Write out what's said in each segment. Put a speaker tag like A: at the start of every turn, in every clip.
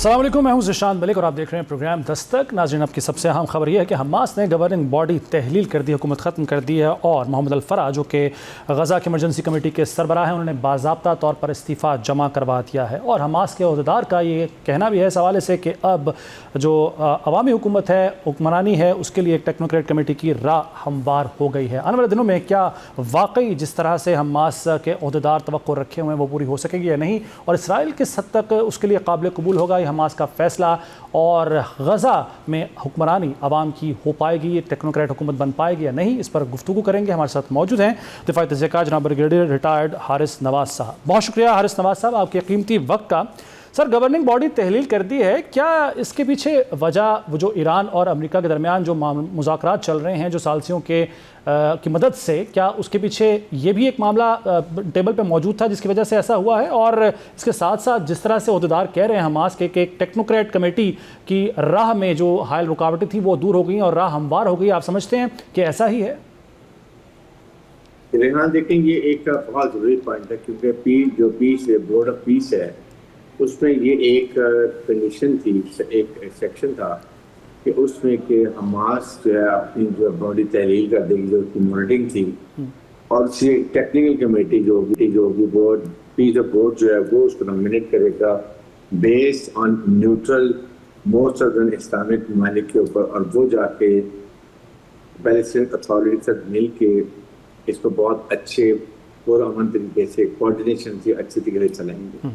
A: السلام علیکم، میں ہوں ذیشان ملک اور آپ دیکھ رہے ہیں پروگرام دستک۔ ناظرین، اب کی سب سے اہم خبر یہ ہے کہ حماس نے گورننگ باڈی تحلیل کر دی، حکومت ختم کر دی ہے اور محمد الفرح جو کہ غزہ کی ایمرجنسی کمیٹی کے سربراہ ہیں، انہوں نے باضابطہ طور پر استعفیٰ جمع کروا دیا ہے۔ اور حماس کے عہدیدار کا یہ کہنا بھی ہے اس حوالے سے کہ اب جو عوامی حکومت ہے، حکمرانی ہے، اس کے لیے ایک ٹیکنوکریٹ کمیٹی کی راہ ہموار ہو گئی ہے۔ آنے والے دنوں میں کیا واقعی جس طرح سے حماس کے عہدیدار توقع رکھے ہوئے ہیں وہ پوری ہو سکے گی یا نہیں، اور اسرائیل کس حد تک اس کے لیے قابل قبول ہوگا، یہ حماس کا فیصلہ، اور غزہ میں حکمرانی عوام کی ہو پائے گی، یہ ٹیکنوکریٹ حکومت بن پائے گی یا نہیں، اس پر گفتگو کریں گے۔ ہمارے ساتھ موجود ہیں دفاعی تجزیہ کار جناب بریگیڈیئر ریٹائرڈ حارث نواز صاحب۔ بہت شکریہ حارث نواز صاحب آپ کے قیمتی وقت کا۔ سر، گورننگ باڈی تحلیل کر دی ہے، کیا اس کے پیچھے وجہ وہ جو ایران اور امریکہ کے درمیان جو مذاکرات چل رہے ہیں جو ثالثیوں کی مدد سے، کیا اس کے پیچھے یہ بھی ایک معاملہ ٹیبل پہ موجود تھا جس کی وجہ سے ایسا ہوا ہے؟ اور اس کے ساتھ ساتھ جس طرح سے عہدیدار کہہ رہے ہیں حماس کے کہ ایک ٹیکنوکریٹ کمیٹی کی راہ میں جو حائل رکاوٹیں تھیں وہ دور ہو گئی اور راہ ہموار ہو گئی، آپ سمجھتے ہیں کہ ایسا ہی ہے؟
B: ریحان، دیکھیں یہ ایک بہت ضروری پوائنٹ ہے، کیونکہ جو پیس ہے، بورڈ آف پیس ہے، اس میں یہ ایک کنڈیشن تھی، ایک سیکشن تھا کہ اس میں کہ حماس جو ہے اپنی جو باڈی تحلیل کر دے گی، جو اس کی مانیٹرنگ تھی، اور اس کی ٹیکنیکل کمیٹی جو بھی بورڈ پیس آف بورڈ جو ہے وہ اس کو نامینیٹ کرے گا based on neutral most southern Islamic ممالک کے اوپر، اور وہ جا کے پیلسٹین اتھارٹی کے ساتھ مل کے اس کو بہت اچھے پرامن طریقے سے کوآرڈینیشن سے اچھے طریقے سے چلائیں گے۔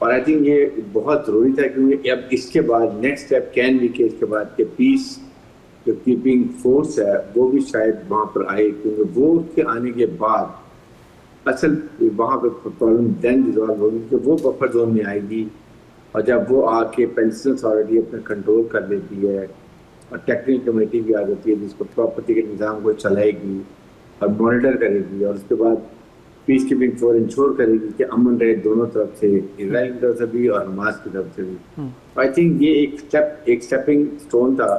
B: اور آئی تھنک یہ بہت ضروری تھا، کیونکہ اب اس کے بعد نیکسٹ اسٹیپ کین بھی کہ اس کے بعد کہ پیس جو کیپنگ فورس ہے وہ بھی شاید وہاں پر آئے، کیونکہ وہ اس کے آنے کے بعد اصل وہاں پہ پرابلم دین ریزالو ہوگی کہ وہ بفر زون میں آئے گی، اور جب وہ آ کے پیلسٹین اتھارٹی اپنا کنٹرول کر لیتی ہے اور ٹیکنیکل کمیٹی بھی آ جاتی ہے جس کو پراپرٹی کے نظام کو چلائے گی اور مانیٹر کرے گی، اور اس کے بعد پیس کیپنگ فور انشور کرے گی کہ امن رہے دونوں طرف سے، اسرائیل کی طرف سے بھی اور حماس کی طرف سے بھی۔ آئی تھنک یہ ایک اسٹیپنگ اسٹون تھا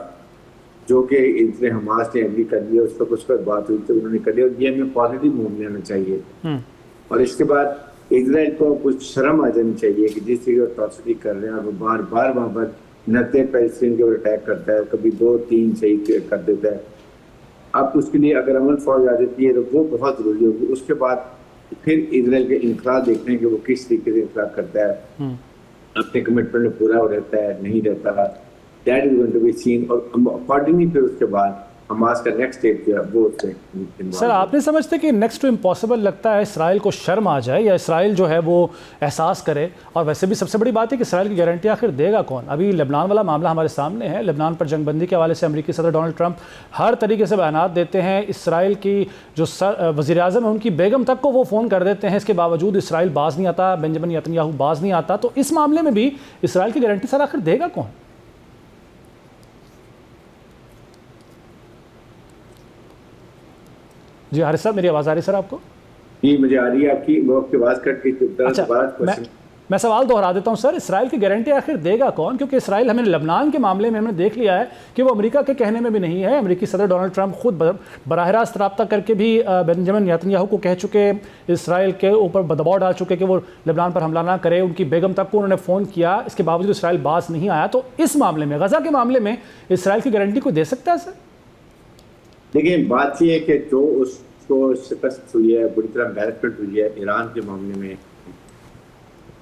B: جو کہ اس نے حماس نے اگری کر لیا، اس پر کچھ بات ہوئی تو انہوں نے کر لیا، اور یہ ہمیں پازیٹیو موو لینا چاہیے۔ اور اس کے بعد اسرائیل کو کچھ شرم آ جانی چاہیے کہ جس طرح اٹراسٹی کر رہے ہیں اور وہ بار بار وہاں پر نتے پیلسٹین کے اوپر اٹیک کرتا ہے، کبھی 2-3 شہید کر دیتا ہے۔ اب اس کے لیے اگر امن فوج آ جاتی ہے تو وہ بہت ضروری ہوگی۔ اس کے بعد پھر اسرائیل کے انخلاء دیکھنے کہ وہ کس طریقے سے انخلاء کرتا ہے، اپنے کمٹمنٹ میں پورا رہتا ہے نہیں رہتا، that is going to be seen, اور اکارڈنگلی پھر اس کے بعد حماس کا نیکسٹ اسٹیپ جو ہے وہ اس میں۔
A: سر، آپ نہیں سمجھتے کہ نیکسٹ ٹو امپاسبل لگتا ہے اسرائیل کو شرم آ جائے یا اسرائیل جو ہے وہ احساس کرے؟ اور ویسے بھی سب سے بڑی بات ہے کہ اسرائیل کی گارنٹی آخر دے گا کون؟ ابھی لبنان والا معاملہ ہمارے سامنے ہے، لبنان پر جنگ بندی کے حوالے سے امریکی صدر ڈونلڈ ٹرمپ ہر طریقے سے بیانات دیتے ہیں، اسرائیل کی جو وزیر اعظم ہے ان کی بیگم تک کو وہ فون کر دیتے ہیں، اس کے باوجود اسرائیل باز نہیں آتا، بنجمن نتنیاہو باز نہیں آتا، تو اس معاملے میں بھی اسرائیل کی گارنٹی سر آخر دے گا کون؟ جی حارث صاحب، میری آواز آ رہی ہے سر آپ کو؟
B: جی مجھے آ رہی ہے آپ کی آواز کٹ کے۔
A: اچھا، میں سوال دہرا دیتا ہوں سر، اسرائیل کی گارنٹی آخر دے گا کون؟ کیونکہ اسرائیل ہمیں لبنان کے معاملے میں ہم نے دیکھ لیا ہے کہ وہ امریکہ کے کہنے میں بھی نہیں ہے، امریکی صدر ڈونلڈ ٹرمپ خود براہ راست رابطہ کر کے بھی بنجمن نتنیاہو کو کہہ چکے، اسرائیل کے اوپر دباؤ ڈال چکے کہ وہ لبنان پر حملہ نہ کرے، ان کی بیگم تک کو انہوں نے فون کیا، اس کے باوجود اسرائیل باز نہیں آیا۔ تو اس معاملے میں، غزہ کے معاملے میں اسرائیل کی گارنٹی کو دے سکتا ہے سر؟
B: دیکھیں، بات یہ ہے کہ جو اس کو شکست ہوئی ہے، بری طرح بیرکٹ ہوئی ہے ایران کے معاملے میں،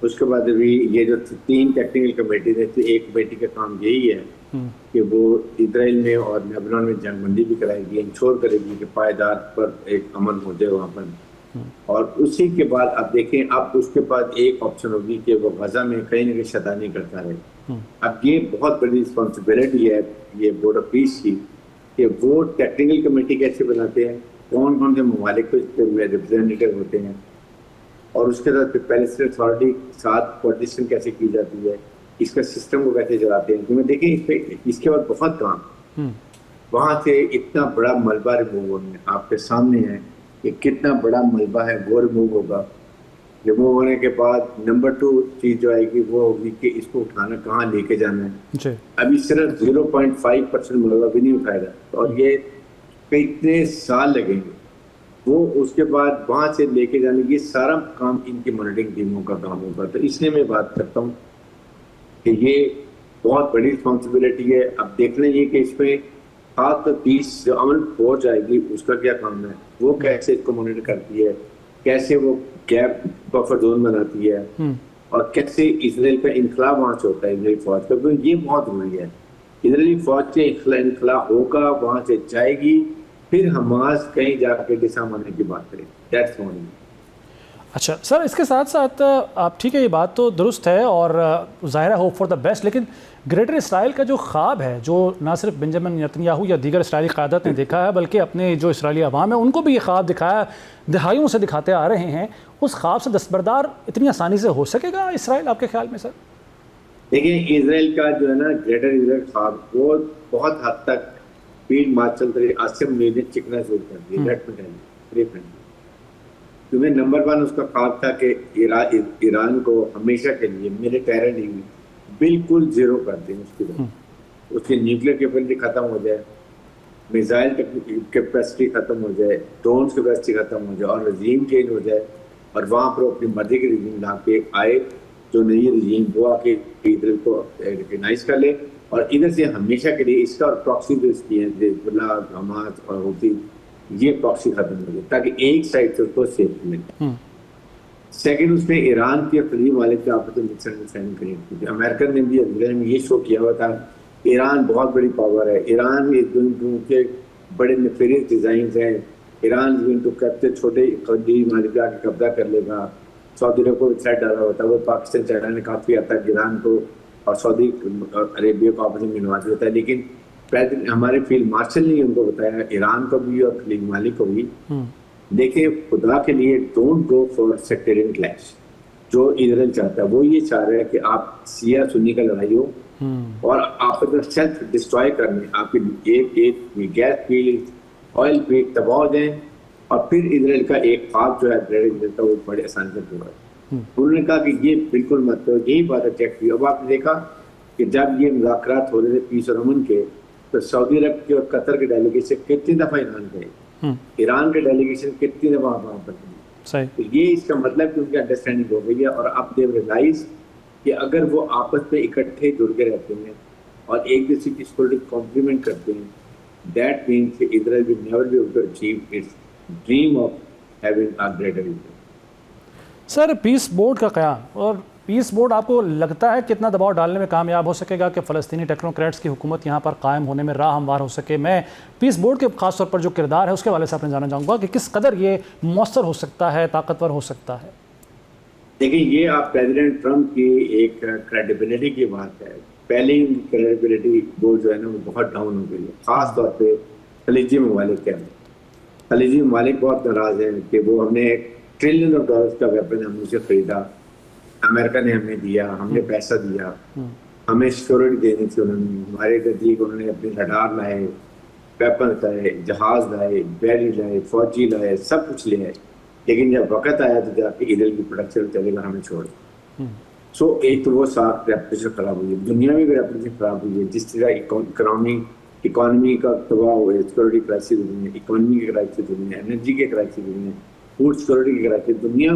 B: اس کے بعد بھی یہ جو 3 ٹیکنیکل کمیٹیز ہیں، ایک کمیٹی کا کام یہی ہے کہ وہ اسرائیل میں اور لبنان میں جنگ بندی بھی کرائے گی، انشور کرے گی کہ پائیدار پر ایک امن ہو جائے وہاں پر، اور اسی کے بعد اب دیکھیں اب اس کے بعد ایک آپشن ہوگی کہ وہ غزہ میں کہیں نہ کہیں شیطانی کرتا رہے۔ اب یہ بہت بڑی رسپانسبلٹی ہے یہ بورڈ آف پیس کی کہ وہ ٹیکنیکل کمیٹی کیسے بناتے ہیں، کون کون سے ممالک ریپرزینٹیٹیو ہوتے ہیں، اور اس کے ساتھ پیلسٹین اتھارٹی کے ساتھ کوآرڈینیشن کیسے کی جاتی ہے، اس کا سسٹم کو کیسے چلاتے ہیں، کیونکہ دیکھیں اس کے بعد بہت کام، وہاں سے اتنا بڑا ملبہ ریموو ہونا ہے، آپ کے سامنے ہے کہ کتنا بڑا ملبہ ہے وہ ریموو ہوگا۔ ریموو ہونے کے بعد نمبر 2 چیز جو آئے گی وہ ہوگی کہ اس کو اٹھانا کہاں لے کے جانا ہے۔ ابھی صرف 0.5% ملبہ بھی نہیں اٹھائے گا، اور یہ کتنے سال لگیں گے، وہ اس کے بعد وہاں سے لے کے جانے، یہ سارا کام ان کی مانیٹرنگ ٹیموں کا کام ہوگا۔ تو اس لیے میں بات کرتا ہوں کہ یہ بہت بڑی رسپانسبلٹی ہے. اب دیکھنا یہ کہ اس میں خاص طور پیس جو امن فوج آئے گی اس کا کیا کام ہے, وہ کیسے اس کو مانیٹر کرتی ہے, کیسے وہ گیپ بفر زون بناتی ہے, اور کیسے اسرائیل کا انخلا وہاں سے ہوتا ہے اسرائیلی فوج کا, کیونکہ یہ بہت ضروری ہے. اسرائیلی فوج سے انخلا ہوگا, وہاں سے جائے گی, پھر حماس کہیں جا کے ڈسارم ہونے کی بات کریں. That's morning.
A: اچھا سر, اس کے ساتھ ساتھ آپ ٹھیک ہے یہ بات تو درست ہے اور ظاہر ہے ہوپ فار دا بیسٹ, لیکن گریٹر اسرائیل کا جو خواب ہے جو نہ صرف بنجامن نیتنیاہو یا دیگر اسرائیلی قیادت نے دیکھا ہے بلکہ اپنے جو اسرائیلی عوام ہے ان کو بھی یہ خواب دکھایا, دہائیوں سے دکھاتے آ رہے ہیں, اس خواب سے دستبردار اتنی آسانی سے ہو سکے گا اسرائیل آپ کے خیال میں سر؟
B: دیکھیں اسرائیل کا جو ہے نا گریٹر اسرائیل خواب وہ بہت حد تک فیلڈ مارشل عاصم منیع نے چکنا شروع کر دیا. کیونکہ نمبر 1 اس کا خواب تھا کہ ایران کو ہمیشہ کے لیے ملیٹریلی بالکل زیرو کر دیں, اس کی نیوکلیر کیپیسٹی ختم ہو جائے, میزائل کیپیسٹی ختم ہو جائے, ڈرونز کیپیسٹی ختم ہو جائے, اور رجیم چینج ہو جائے, اور وہاں پر اپنی مرضی کے رجیم لا کے آئے, جو نئی رجیم وہ آ کے اسرائیل کو ریکگنائز کر لے, اور ادھر سے ہمیشہ کے لیے اس کا پراکسی جو اس کی ہے حزب اللہ, حماس اور حوثی, یہ پراکسی ختم ہو جائے تاکہ ایک سائڈ سے اس کو سیفٹی ملے. سیکنڈ, اس میں ایران کے خلیج ممالک کے آپس میں مکس انڈرسٹینڈنگ کریٹ کی. امریکن نے بھی یہ شو کیا ہوا تھا ایران بہت بڑی پاور ہے, ایران کے بڑے نیفیریس ڈیزائنز ہیں, ایران کیپچر چھوٹے خلیج ممالک کے آگے قبضہ کر لے گا. سعودی عرب کو تھریٹ ڈالا ہوا تھا, وہ پاکستان چائنا نے کافی حد تک ایران کو اور سعودی عربیہ کو آپس میں ملوا دیتا ہے, لیکن ہمارے فیلڈ مارشل نے ان کو بتایا ایران کو بھی اور خلیج ممالک کو بھی, دیکھیں خدا کے لیے don't go for sectarian clash. جو اسرائیل چاہتا ہے وہ یہ چاہ رہا ہے کہ آپ سیاہ سنی کا لڑائی ہو اور آپ اپنا سیلف ڈسٹروائے کرنے, آپ کی گیس فیلڈ آئل فیلڈ تباہ ہو جائیں, اور پھر اسرائیل کا ایک خواب جو ہے اسرائیل کا وہ بڑے آسانی سے پورا ہے. انہوں نے کہا کہ یہ بالکل مت کرو, یہی بات ہے چیک کی. اب آپ نے دیکھا کہ جب یہ مذاکرات ہو رہے تھے پیس اور امن کے, تو سعودی عرب کے اور قطر کے ڈیلیگیشن کتنی دفعہ ایران گئے, ایران کے ڈیلیگیشن کتنی دفعہ وہاں پر گئے. تو یہ اس کا مطلب کہ ان کی انڈرسٹینڈنگ ہو گئی ہے, اور اب دے ریئلائز کہ اگر وہ آپس میں اکٹھے جڑ کے رہتے ہیں اور ایک دوسرے کی پولیٹک کمپلیمنٹ کرتے ہیں, دیٹ مینس کہ Israel will never be able to achieve its dream of having a greater Israel.
A: Sir, peace board کا قیام, اور پیس بورڈ آپ کو لگتا ہے کتنا دباؤ ڈالنے میں کامیاب ہو سکے گا کہ فلسطینی ٹیکنوکریٹس کی حکومت یہاں پر قائم ہونے میں راہ ہموار ہو سکے؟ میں پیس بورڈ کے خاص طور پر جو کردار ہے اس کے والے سے آپ نے جاننا چاہوں گا کہ کس قدر یہ مؤثر ہو سکتا ہے, طاقتور ہو سکتا ہے.
B: دیکھیں یہ آپ پریزیڈنٹ ٹرمپ کی ایک کریڈیبلٹی کی بات ہے. پہلے ہی کریڈیبلٹی وہ جو ہے نا وہ بہت ڈاؤن ہو گئی ہے, خاص طور پہ خلیجی ممالک کے اندر. خلیجی ممالک بہت ناراض ہیں کہ وہ ہم نے ٹریلین آف ڈالرز کا ویپن ہم سے خریدا, امریکہ نے ہمیں دیا, ہم نے پیسہ دیا, ہمیں سیکورٹی دینی تھی انہوں نے, ہمارے نزدیک انہوں نے اپنے رڈار لائے, ویپن لائے, جہاز لائے, بیری لائے, فوجی لائے, سب کچھ لے آئے, لیکن جب وقت آیا تو جا کے اسرائیل کی پروڈکشن چلے گا ہمیں چھوڑ. سو ایک تو وہ ساتھ ریپوٹیشن خراب ہوئی ہے, دنیا میں بھی ریپوٹیشن خراب ہوئی ہے. جس طرح اکانومی کا تباہ ہوا ہے, سیکورٹی کرائسس ہوئی ہے, اکانومی کے کرائسس ہوئی ہیں, انرجی کے کرائسس ہوئی ہیں, فوڈ سیکورٹی کے کرائسس. دنیا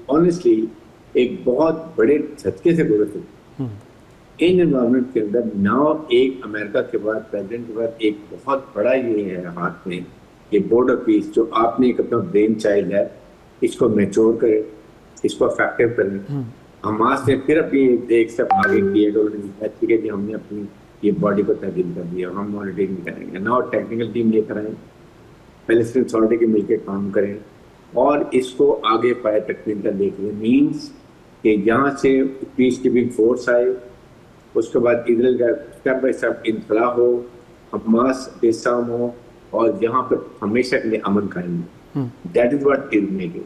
B: آنیسٹلی ایک بہت بڑے جھٹکے سے گزر سکتی. ان انوائرمنٹ کے اندر ناؤ ایک امریکہ کے بعد پریزیڈنٹ کے بعد ایک بہت بڑا یہ ہے ہاتھ میں یہ بورڈ آف پیس, جو آپ نے ایک اپنا برین چائلڈ ہے, اس کو میچور کرے, اس کو افیکٹو کریں. حماس نے پھر اپنی ایک سٹیپ آگے کیے تو ٹھیک ہے جی ہم نے اپنی یہ باڈی کو تبدیل کر دیا, ہم مانیٹرنگ کریں گے. نہ ٹیکنیکل ٹیم لے کر آئیں, فلسطین اتھارٹی کے مل کے کام کریں, اور اس کو آگے پائے تک کر دیکھ لیں. مینس کہ یہاں سے پیس کیپنگ فورس آئے, اس کے بعد اسرائیل کا اسٹیپ بائی اسٹیپ انخلا ہو, حماس ڈسارم ہو, اور یہاں پر ہمیشہ کے لیے امن قائم ہو. That is what is making.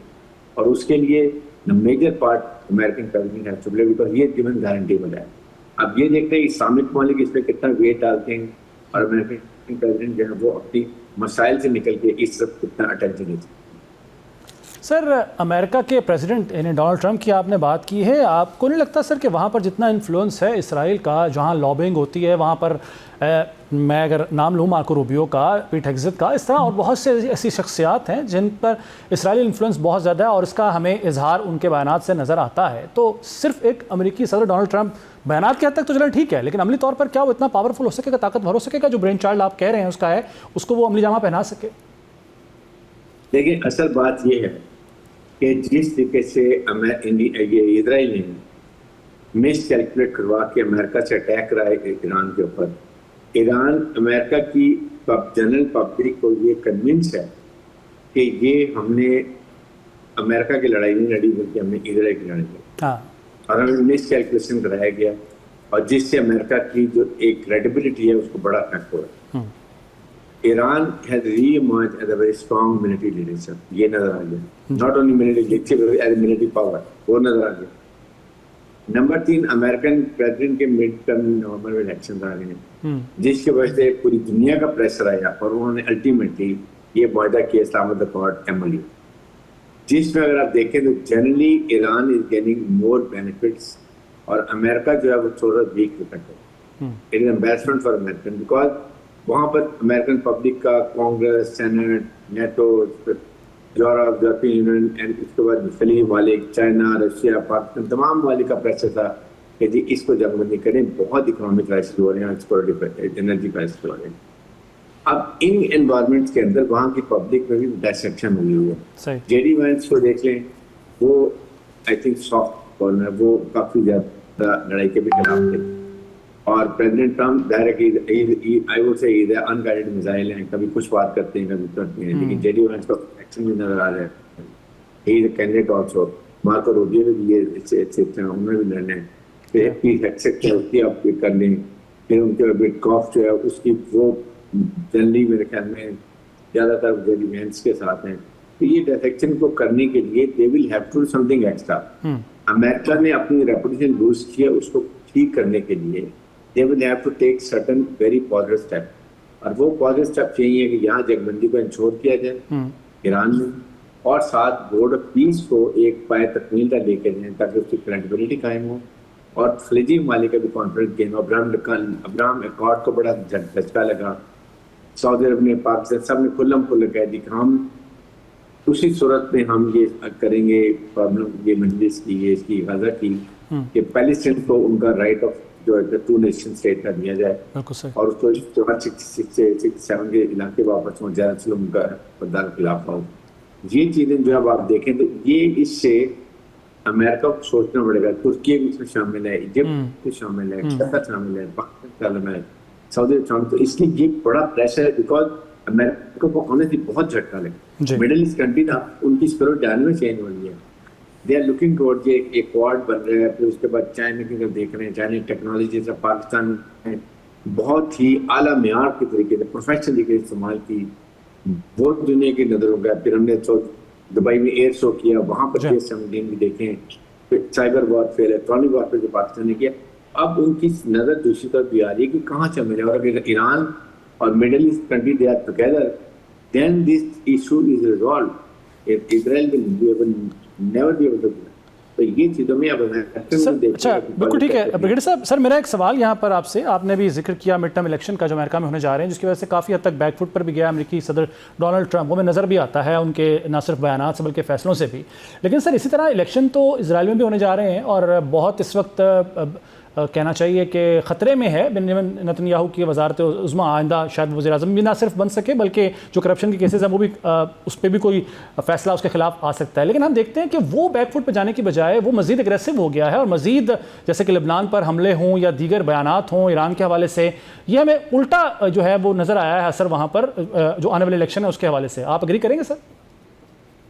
B: اور اس کے لیے major part American president has to play, because یہ گیون گارنٹیبل ہے. اب یہ دیکھتے ہیں اسلامک ممالک اس پہ کتنا ویٹ ڈالتے ہیں, اور امریکن پریزیڈنٹ جو ہے وہ اپنی مسائل سے نکل کے اس طرف کتنا اٹینشن دیتے ہیں.
A: سر امریکہ کے پریزیڈنٹ یعنی ڈونلڈ ٹرمپ کی آپ نے بات کی ہے، آپ کو نہیں لگتا سر کہ وہاں پر جتنا انفلوئنس ہے اسرائیل کا، جہاں لابنگ ہوتی ہے وہاں پر میں اگر نام لوں مارکو روبیو کا، پیٹ ہیگزت کا، اس طرح اور بہت سے ایسی شخصیات ہیں جن پر اسرائیلی انفلوئنس بہت زیادہ ہے اور اس کا ہمیں اظہار ان کے بیانات سے نظر آتا ہے، تو صرف ایک امریکی صدر ڈونلڈ ٹرمپ بیانات کی حد تک تو چلیں ٹھیک ہے، لیکن عملی طور پر کیا وہ اتنا پاورفل ہو سکے گا، طاقتور ہو سکے گا جو برین چائلڈ آپ کہہ رہے ہیں اس کا ہے، اس کو وہ عملی جامہ پہنا سکے؟
B: دیکھیں اصل بات یہ ہے کہ جس طریقے سے اسرائیل نے مس کیلکولیٹ کروا کے امریکہ سے اٹیک کرا ہے ایران کے اوپر، ایران امریکہ کی جنرل پبلک کو یہ کنونس ہے کہ یہ ہم نے امریکہ کی لڑائی نہیں لڑی بلکہ ہم نے اسرائیل کی لڑائی لڑی، اور ہمیں مس کیلکولیشن کرایا گیا، اور جس سے امریکہ کی جو ایک کریڈیبلٹی ہے اس کو بڑا افیکٹ ہو رہا ہے۔ Iran has re-emerged as a very strong military leadership، یہ نظر آ گیا، not only military leadership as a military power، وہ نظر آ گیا۔ نمبر 3، امریکن پریزیڈنٹ کے مڈ ٹرم نومبر میں الیکشن آ رہے ہیں، جس کی وجہ سے پوری دنیا کا پریشر آیا اور انہوں نے الٹیمیٹلی یہ معاہدہ کیا اسلام آباد اکارڈ MOU، جس میں اگر آپ دیکھیں تو generally Iran is gaining more benefits اور امریکہ جو ہے وہ تھوڑا ویک ریکٹ ہے۔ It is embarrassment for American because وہاں پر امریکن پبلک کا Congress, Senate, NATO, Europe, European union, and اس کے بعد خلیج ممالک، چائنا، رشیا، پاکستان، تمام ممالک کا پریشر تھا کہ جی اس کو جنگ بندی کریں، بہت اکنامک کرائسس ہو رہے ہیں، انرجی کرائسس ہو رہے ہیں۔ اب ان انوائرمنٹس کے اندر وہاں کی پبلک میں بھی ڈائسیکشن ہوئی ہوئی ہے۔ جے ڈی وینس کو دیکھ لیں، وہ آئی تھنک سافٹ کارنر، وہ کافی زیادہ لڑائی کے بھی خلاف تھے، اور پریزیڈنٹ ٹرمپ انگائیڈڈ میزائل ہیں، کبھی کچھ بات کرتے ہیں کبھی کرتے ہیں، لیکن جے ڈی وینس کا ایکشن بھی نظر آ رہا ہے۔ He is a candidate also, Marco Rubio بھی یہ انہوں نے بھی لڑنا ہے، پھر پیٹ ہیگزت اس کی آپ کر لیں، پھر ان کے بٹ کاف جو ہے اس کی وہ جنرلی میرے خیال میں زیادہ تر جے ڈی وینس کے ساتھ ہیں، تو یہ ڈیفیکشن کو کرنے کے لیے دے will have to do some thing extra. امریکہ نے اپنی ریپوٹیشن لوز کیا، اس کو ٹھیک کرنے کے لیے they will have to take certain very positive step، اور وہ positive step چاہیے کہ یہاں جنگ بندی کو انشور کیا جائے ایران میں، اور ساتھ بورڈ آف پیس کو ایک پائے تکمیل تک لے کے جائیں تاکہ اس کی کریڈیبلٹی قائم ہو، اور خلیجی ممالک کا بھی کانفیڈنس گین۔ ابراہم اکارڈ کو بڑا جھٹکا لگا، سعودی عرب نے، پاکستان، سب نے کھلم کھل کہہ دی کہ ہم اسی صورت میں ہم یہ کریں گے پرابلم یہ مجلس کی، اس کی غزہ کی، کہ پیلسٹین کو ان کا رائٹ آف جو ہے 2 نیشن اسٹیٹ کا دیا جائے، اور اس کو 67 کے علاقے واپس ہوں، جیروسلم ان کا پردار خلاف ہو۔ یہ چیزیں جو اب آپ دیکھیں تو یہ اس سے امریکہ کو سوچنا پڑے گا، ترکی بھی اس میں شامل ہے، ایجپٹ بھی شامل ہے، قطر شامل ہے، پاکستان شامل ہے، سعودی عرب شامل، تو اس لیے یہ بڑا پریشر ہے، بیکاز امریکہ کو آنیسٹلی بہت جھٹکا لگا۔ مڈل ایسٹ کنٹری تھا، ان کی اسپرٹ ڈائنامک چینج ہو رہی ہے، دے آر لوکنگ ٹورڈ یہ ایک کوارڈ بن رہا ہے، پھر اس کے بعد چائنا کی طرف دیکھ رہے ہیں، چائنا ٹیکنالوجی سے پاکستان نے بہت ہی اعلیٰ معیار کے طریقے سے پروفیشنل طریقے سے استعمال کی، وہ دنیا کی نظروں کا، پھر ہم نے دبئی میں ایئر شو کیا، وہاں پر F-17 بھی دیکھیں، پھر سائبر وارفیئر، الیکٹرانک وارفیئر جو پاکستان نے کیا، اب ان کی نظر دوسری طرف بھی آ رہی ہے کہ کہاں چل رہے ہیں، اور اگر ایران اور middle east country they are together then this issue is resolved. Israel will never be able to do that. تو یہ چیزوں میں اب
A: اچھا بالکل ٹھیک ہے بریگیڈیئر صاحب، سر میرا ایک سوال یہاں پر آپ سے، آپ نے بھی ذکر کیا مڈ ٹرم الیکشن کا جو امریکہ میں ہونے جا رہے ہیں، جس کی وجہ سے کافی حد تک بیک فٹ پر بھی گیا امریکی صدر ڈونلڈ ٹرمپ، وہ میں نظر بھی آتا ہے ان کے نہ صرف بیانات سے بلکہ فیصلوں سے بھی، لیکن سر اسی طرح الیکشن تو اسرائیل میں بھی ہونے جا رہے ہیں، اور بہت اس وقت کہنا چاہیے کہ خطرے میں ہے بنیامین نتن یاہو کی وزارت عظمیٰ، آئندہ شاید وزیر اعظم بھی نہ صرف بن سکے بلکہ جو کرپشن کے کیسز ہیں وہ بھی اس پہ بھی کوئی فیصلہ اس کے خلاف آ سکتا ہے، لیکن ہم دیکھتے ہیں کہ وہ بیک فٹ پہ جانے کی بجائے وہ مزید اگریسو ہو گیا ہے، اور مزید جیسے کہ لبنان پر حملے ہوں یا دیگر بیانات ہوں ایران کے حوالے سے، یہ ہمیں الٹا جو ہے وہ نظر آیا ہے اثر وہاں پر جو آنے والے الیکشن ہے اس کے حوالے سے، آپ اگری کریں گے سر؟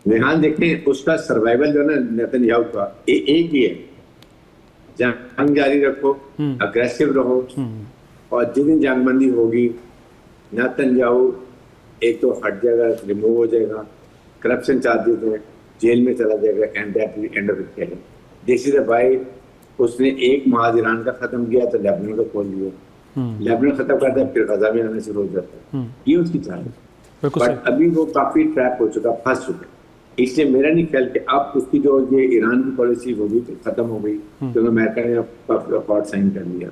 B: ریحان دیکھیں اس کا سروائیول جو ہے نا نتن یاہو کا ایک ہی ہے، جنگ جاری رکھو، اگریسو رہو، اور جس دن جنگ بندی ہوگی نتن یاہو ایک تو ہٹ جائے گا، ریموو ہو جائے گا، کرپشن چارجز ہیں، جیل میں چلا جائے گا، اینڈ اینڈ آف اٹ ہے۔ دس از اے بائی، اس نے ایک محاذ ایران کا ختم کیا تو لیبنان کو کھول دیا، لیبنان ختم کرتا ہے پھر غزہ میں آنے سے روک جاتا ہے، یہ اس کی چال ہے، بٹ ابھی وہ کافی ٹریپ ہو چکا، پھنس چکا ہے۔ اس لیے میرا نہیں خیال کہ اب اس کی جو یہ ایران کی پالیسی ہوگی ختم ہو گئی کیونکہ امریکہ نے اکارڈ سائن کر لیا.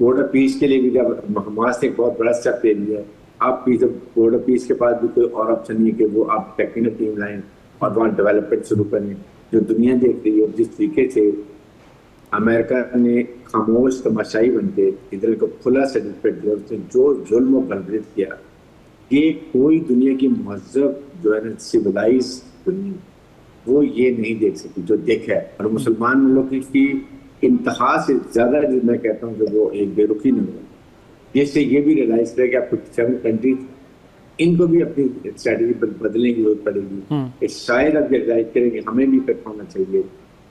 B: بورڈ آف پیس کے لیے بھی جب حماس نے ایک بہت بڑا اسٹیپ لے لیا. اب بورڈ آف پیس کے بعد بھی کوئی اور آپشن نہیں ہے کہ وہ آپ ٹیکنیکل ٹیم لائیں اور وہاں ڈیولپمنٹ شروع کریں. جو دنیا دیکھ رہی ہے جس طریقے سے امریکہ نے خاموش تماشائی بن کے ادھر کو کھلا سرٹیفکیٹ دیا, اس نے جو ظلم و غلبت کیا, یہ کوئی دنیا کی مہذب جو ہے نا سویلائز دنیا وہ یہ نہیں دیکھ سکتی جو دیکھا ہے. اور مسلمان ملک کی انتہا سے زیادہ میں کہتا ہوں کہ وہ ایک بے رخی نہیں ہوا, جس سے یہ بھی ریلائز کرے کہ آپ کو 7 کنٹریز ان کو بھی اپنی اسٹریٹجی بدلنے کی ضرورت پڑے گی. شاید اب یہ ریلائز کریں کہ ہمیں بھی کٹ ہونا چاہیے.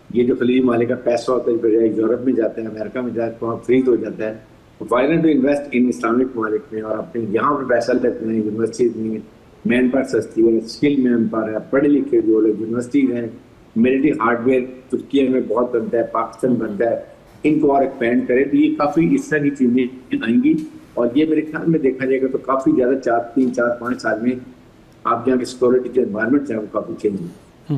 B: یہ جو خلیجی ممالک کا پیسہ ہوتا ہے بجائے یورپ میں جاتا ہے, امریکہ میں جاتا ہے, وہاں فریز ہو جاتا ہے. Why not to invest in Islamic ممالک میں, اور اپنے یہاں پہ پیسہ لیتے ہیں. یونیورسٹیز میں مین پاور سستی ہے, اسکل مین پاور ہے, پڑھے لکھے جو لوگ یونیورسٹیز ہیں, ملٹری ہارڈ ویئر ترکی میں بہت بنتا ہے, پاکستان بنتا ہے, ان کو اور ایکسپینڈ کرے تو یہ کافی اس طرح کی چیزیں آئیں گی. اور یہ میرے خیال میں دیکھا جائے گا تو کافی زیادہ 3-4-5 سال میں آپ جہاں کی سیکورٹی جو انوائرمنٹ ہے وہ کافی چینج ہوگی.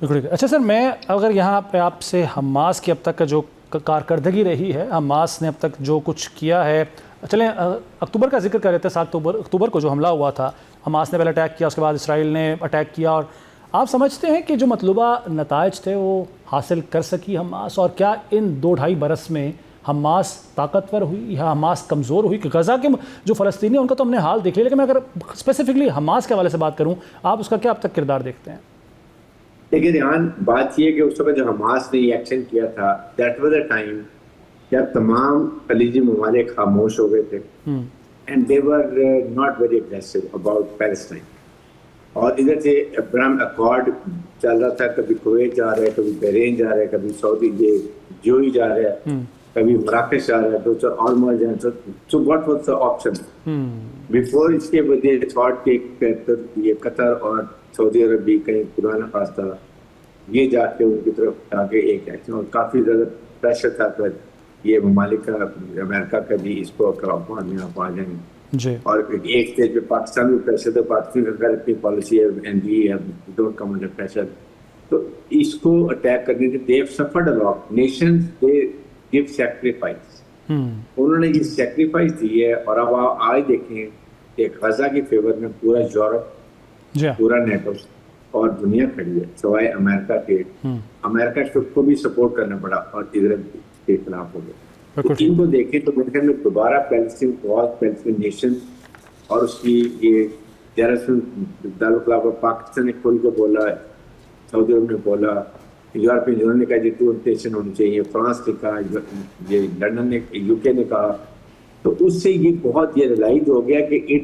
A: بالکل. اچھا سر, میں اگر یہاں پہ آپ سے حماس کی اب تک کا جو کارکردگی رہی ہے, حماس نے اب تک جو کچھ کیا ہے, چلیں اکتوبر کا ذکر کر رہے تھے. 7 اکتوبر کو جو حملہ ہوا تھا, حماس نے پہلے اٹیک کیا, اس کے بعد اسرائیل نے اٹیک کیا, اور آپ سمجھتے ہیں کہ جو مطلوبہ نتائج تھے وہ حاصل کر سکی حماس؟ اور کیا ان 2-2.5 برس میں حماس طاقتور ہوئی یا حماس کمزور ہوئی؟ کہ غزہ کے جو فلسطینی ہیں ان کا تو ہم نے حال دیکھ لیا, لیکن میں اگر اسپیسیفکلی حماس کے حوالے سے بات کروں, آپ اس کا کیا اب تک کردار دیکھتے ہیں؟
B: دیکھیں ریحان, بات یہ ہے کہ اس وقت جو حماس نے یہ ایکشن کیا تھا, دیٹ واز اے ٹائم جب تمام خلیجی ممالک خاموش ہو گئے تھے and they were not very aggressive about Palestine. اور ادھر سے ابراہم اکارڈ چل رہا تھا, کبھی کویت جا رہا ہے, کبھی بحرین جا رہا ہے, کبھی سعودی جوئی جا رہا ہے, کبھی مراکش جا رہا ہے, 2 اور مور جائیں. So what was the option before اس کے وجہ تھاٹ کہ یہ قطر اور سعودی عرب بھی کہیں پرانا خاص تھا, یہ جا کے ان کی طرف آگے ایک ایکشن, اور کافی زیادہ پریشر تھا کہ یہ ممالک کا امریکہ کا بھی اس کو میں آپ آ جائیں
A: جی. اور
B: ایک اسٹیج پہ پاکستان بھی پریشر تھا, پاکستان کا اپنی پالیسی ہے and we don't come under pressure. تو اس کو اٹیک کرنے سے they have suffered a lot. Nations they gave sacrifice, انہوں نے یہ سیکریفائس دی ہے. اور اب آپ آج دیکھیں کہ غزہ کے فیور میں پورا یورپ, پورا نیٹو اور دنیا کھڑی ہے سوائے امریکہ کے. امریکہ کو بھی سپورٹ کرنا پڑا اور اسرائیل کے خلاف ہو گیا. ان کو دیکھیں تو میرے خیال میں دوبارہ پیلسٹین کاز, پیلسٹین نیشن اور اس کی یہ تعلق پاکستان نے کھول کے بولا, سعودی عرب نے بولا, یورپین یونین نے کہا یہ 2 نیشن ہونی چاہیے, فرانس نے کہا, یہ لندن نے, UK نے کہا. تو اس سے یہ بہت یہ ریلائز ہو گیا کہ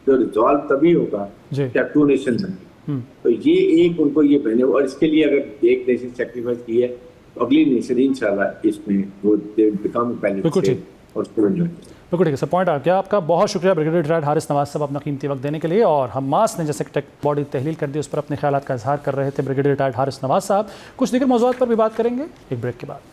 B: جو ریزالو تبھی ہوگا جب 2 نیشن بنے. تو یہ ایک ان کو یہ بنے, اور اس کے لیے اگر ایک نیشن سیکریفائس کی ہے تو اگلی نیشن انشاءاللہ اس میں وہ بیکم پہلے اور اس کو انجوائے.
A: بالکل ٹھیک ہے سر, پوائنٹ آ گیا آپ کا. بہت شکریہ بریگیڈیئر ریٹائرڈ حارث نواز صاحب اپنا قیمتی وقت دینے کے لیے. اور حماس نے جیسے ٹیک باڈی تحلیل کر دی اس پر اپنے خیالات کا اظہار کر رہے تھے بریگیڈیئر ریٹائرڈ حارث نواز صاحب. کچھ دیگر موضوعات پر بھی بات کریں گے ایک بریک کے بعد.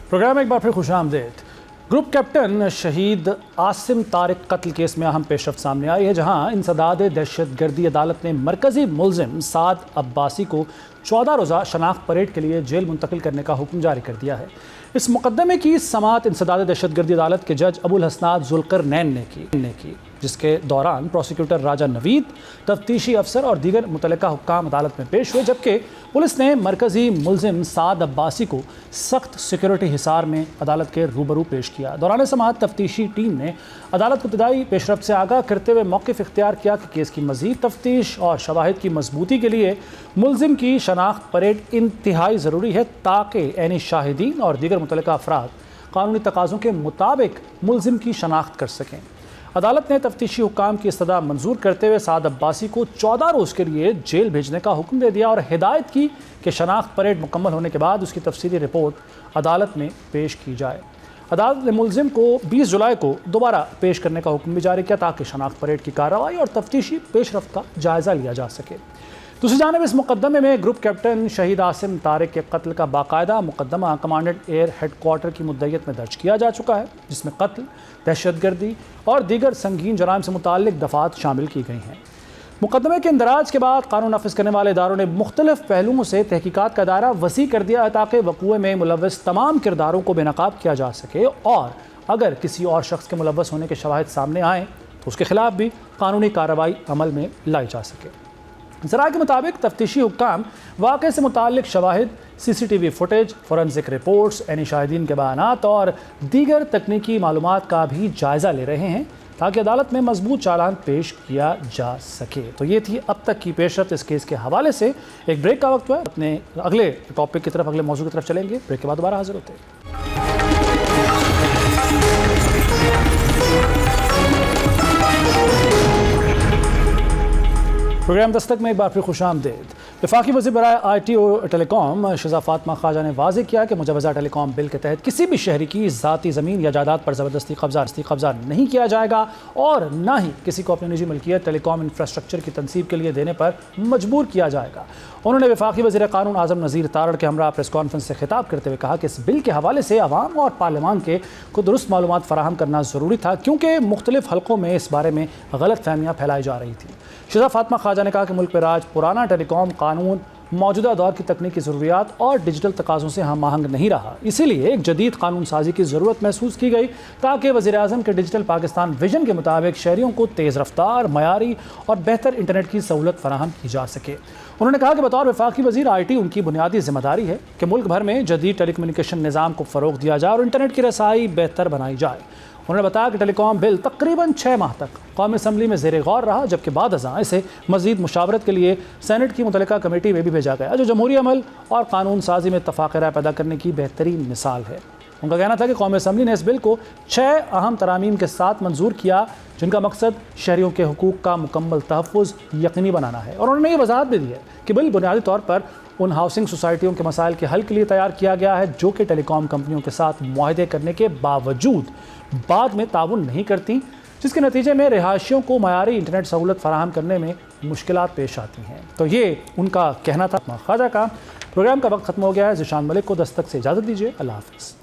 A: پروگرام ایک بار پھر خوش آمدید. گروپ کیپٹن شہید عاصم طارق قتل کیس میں اہم پیش رفت سامنے آئی ہے, جہاں انسداد دہشت گردی عدالت نے مرکزی ملزم سعد عباسی کو 14 روزہ شناخت پریڈ کے لیے جیل منتقل کرنے کا حکم جاری کر دیا ہے. اس مقدمے کی سماعت انسداد دہشت گردی عدالت کے جج ابو الحسنات ذوالقرنین نے کی, جس کے دوران پروسیکیوٹر راجہ نوید, تفتیشی افسر اور دیگر متعلقہ حکام عدالت میں پیش ہوئے, جبکہ پولیس نے مرکزی ملزم سعد عباسی کو سخت سیکیورٹی حصار میں عدالت کے روبرو پیش کیا. دوران سماعت تفتیشی ٹیم نے عدالت کو ابتدائی پیش رفت سے آگاہ کرتے ہوئے موقف اختیار کیا کہ کیس کی مزید تفتیش اور شواہد کی مضبوطی کے لیے ملزم کی شناخت پریڈ انتہائی ضروری ہے, تاکہ عینی شاہدین اور دیگر متعلقہ افراد قانونی تقاضوں کے مطابق ملزم کی شناخت کر سکیں. عدالت نے تفتیشی حکام کی استدعا منظور کرتے ہوئے سعد عباسی کو 14 روز کے لیے جیل بھیجنے کا حکم دے دیا اور ہدایت کی کہ شناخت پریڈ مکمل ہونے کے بعد اس کی تفصیلی رپورٹ عدالت میں پیش کی جائے. عدالت نے ملزم کو 20 جولائی کو دوبارہ پیش کرنے کا حکم بھی جاری کیا, تاکہ شناخت پریڈ کی کارروائی اور تفتیشی پیش رفت کا جائزہ لیا جا سکے. دوسری جانب اس مقدمے میں گروپ کیپٹن شہید عاصم طارق کے قتل کا باقاعدہ مقدمہ کمانڈنٹ ایئر ہیڈ کوارٹر کی مدعیت میں درج کیا جا چکا ہے، جس میں قتل، دہشت گردی اور دیگر سنگین جرائم سے متعلق دفعات شامل کی گئی ہیں۔ مقدمے کے اندراج کے بعد قانون نافذ کرنے والے اداروں نے مختلف پہلوؤں سے تحقیقات کا دائرہ وسیع کر دیا ہے تاکہ وقوع میں ملوث تمام کرداروں کو بے نقاب کیا جا سکے، اور اگر کسی اور شخص کے ملوث ہونے کے شواہد سامنے آئیں تو اس کے خلاف بھی قانونی کارروائی عمل میں لائی جا سکے۔ ذرائع کے مطابق تفتیشی حکام واقعے سے متعلق شواہد، C C T V footage, forensic reports, عینی شاہدین کے بیانات اور دیگر تکنیکی معلومات کا بھی جائزہ لے رہے ہیں تاکہ عدالت میں مضبوط چالان پیش کیا جا سکے۔ تو یہ تھی اب تک کی پیش رفت اس کیس کے حوالے سے۔ ایک بریک کا وقت ہے، اپنے اگلے ٹاپک کی طرف، اگلے موضوع کی طرف چلیں گے۔ بریک کے بعد دوبارہ حاضر ہوتے ہیں۔ پروگرام دستک میں ایک بار پھر خوش آمدید۔ وفاقی وزیر برائے آئی ٹی و ٹیلی کام شہزاد فاطمہ خواجہ نے واضح کیا کہ مجوزہ ٹیلی کام بل کے تحت کسی بھی شہری کی ذاتی زمین یا جائیداد پر زبردستی قبضہ نہیں کیا جائے گا اور نہ ہی کسی کو اپنی نجی ملکیت ٹیلی کام انفراسٹرکچر کی تنصیب کے لیے دینے پر مجبور کیا جائے گا۔ انہوں نے وفاقی وزیر قانون اعظم نذیر تارڑ کے ہمراہ پریس کانفرنس سے خطاب کرتے ہوئے کہا کہ اس بل کے حوالے سے عوام اور پارلیمان کو درست معلومات فراہم کرنا ضروری تھا، کیونکہ مختلف حلقوں میں اس بارے میں غلط فہمیاں پھیلائی جا رہی تھیں۔ شہزاد فاطمہ خواجہ نے کہا کہ ملک میں راج پرانا ٹیلی کام قانون موجودہ دور کی تکنیکی ضروریات اور ڈیجیٹل تقاضوں سے ہم آہنگ نہیں رہا، اسی لیے ایک جدید قانون سازی کی ضرورت محسوس کی گئی تاکہ وزیر اعظم کے ڈیجیٹل پاکستان ویژن کے مطابق شہریوں کو تیز رفتار، معیاری اور بہتر انٹرنیٹ کی سہولت فراہم کی جا سکے۔ انہوں نے کہا کہ بطور وفاقی وزیر آئی ٹی ان کی بنیادی ذمہ داری ہے کہ ملک بھر میں جدید ٹیلی کمیونیکیشن نظام کو فروغ دیا جائے اور انٹرنیٹ کی رسائی بہتر بنائی جائے۔ انہوں نے بتایا کہ ٹیلی کام بل تقریباً 6 ماہ تک قومی اسمبلی میں زیر غور رہا، جبکہ بعد ازاں اسے مزید مشاورت کے لیے سینٹ کی متعلقہ کمیٹی میں بھی بھیجا گیا، جو جمہوری عمل اور قانون سازی میں اتفاق رائے پیدا کرنے کی بہترین مثال ہے۔ ان کا کہنا تھا کہ قومی اسمبلی نے اس بل کو 6 اہم ترامیم کے ساتھ منظور کیا، جن کا مقصد شہریوں کے حقوق کا مکمل تحفظ یقینی بنانا ہے، اور انہوں نے یہ وضاحت بھی دی ہے کہ بل بنیادی طور پر ان ہاؤسنگ سوسائٹیوں کے مسائل کے حل کے لیے تیار کیا گیا ہے جو کہ ٹیلی کام کمپنیوں کے ساتھ معاہدے کرنے کے باوجود بعد میں تعاون نہیں کرتی، جس کے نتیجے میں رہائشیوں کو معیاری انٹرنیٹ سہولت فراہم کرنے میں مشکلات پیش آتی ہیں۔ تو یہ ان کا کہنا تھا خواجہ کا۔ پروگرام کا وقت ختم ہو گیا ہے۔ ذیشان ملک کو دستک سے اجازت دیجیے۔ اللہ حافظ۔